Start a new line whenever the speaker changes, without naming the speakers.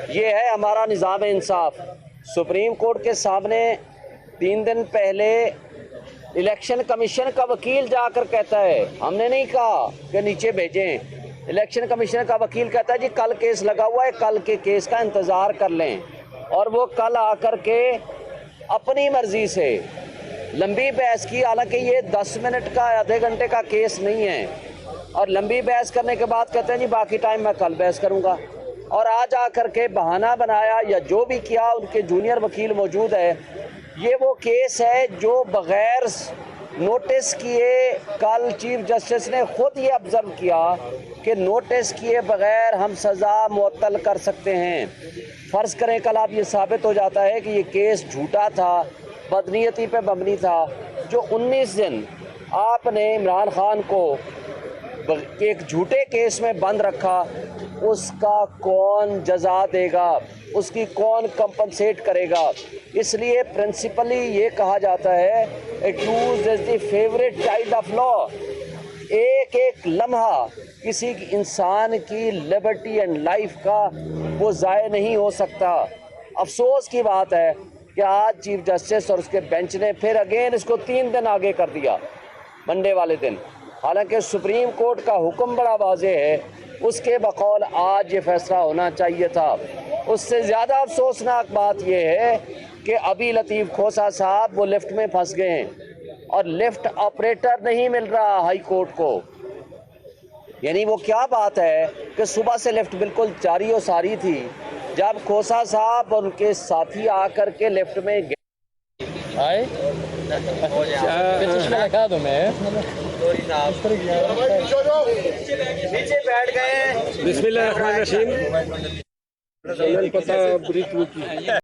ये है हमारा निज़ाम इंसाफ। सुप्रीम कोर्ट के सामने 3 दिन पहले इलेक्शन कमीशन का वकील जाकर कहता है, हमने नहीं कहा कि नीचे भेजें, इलेक्शन कमीशन का वकील कहता है जी कल केस लगा हुआ है, कल के केस का इंतज़ार कर लें। और वो कल आकर के अपनी मर्ज़ी से लंबी बहस की, हालांकि ये 10 मिनट का आधे घंटे का केस नहीं है। और लंबी बहस करने के बाद कहते हैं जी बाकी टाइम मैं कल बहस करूंगा। और आज आकर के बहाना बनाया या जो भी किया, उनके जूनियर वकील मौजूद है। ये वो केस है जो बग़ैर नोटिस किए, कल चीफ जस्टिस ने खुद ये ऑब्ज़र्व किया कि नोटिस किए बग़ैर हम सज़ा मुअत्तल कर सकते हैं। फ़र्ज़ करें कल आप ये साबित हो जाता है कि ये केस झूठा था, बदनीयती पे मबनी था। जो 19 दिन आपने इमरान खान को एक झूठे केस में बंद रखा, उसका कौन जजा देगा, उसकी कौन कंपनसेट करेगा। इसलिए प्रिंसिपली ये कहा जाता है accused is the favourite child of law. एक एक लम्हा किसी इंसान की लिबर्टी एंड लाइफ का वो ज़ाय नहीं हो सकता। अफसोस की बात है कि आज चीफ जस्टिस और उसके बेंच ने फिर अगेन इसको 3 दिन आगे कर दिया, मंडे वाले दिन। हालांकि सुप्रीम कोर्ट का हुक्म बड़ा वाज़ेह है, उसके बकौल आज ये फैसला होना चाहिए था। उससे ज़्यादा अफसोसनाक बात यह है कि अभी लतीफ़ खोसा साहब वो लिफ्ट में फंस गए हैं और लिफ्ट ऑपरेटर नहीं मिल रहा हाई कोर्ट को। यानी वो क्या बात है कि सुबह से लिफ्ट बिल्कुल जारी और सारी थी, जब खोसा साहब और उनके साथी आकर के लिफ्ट में गए
लगा दो मैं
नीचे बैठ गए।
बिस्मिल्लाहिर्रहमानिर्रहीम। पता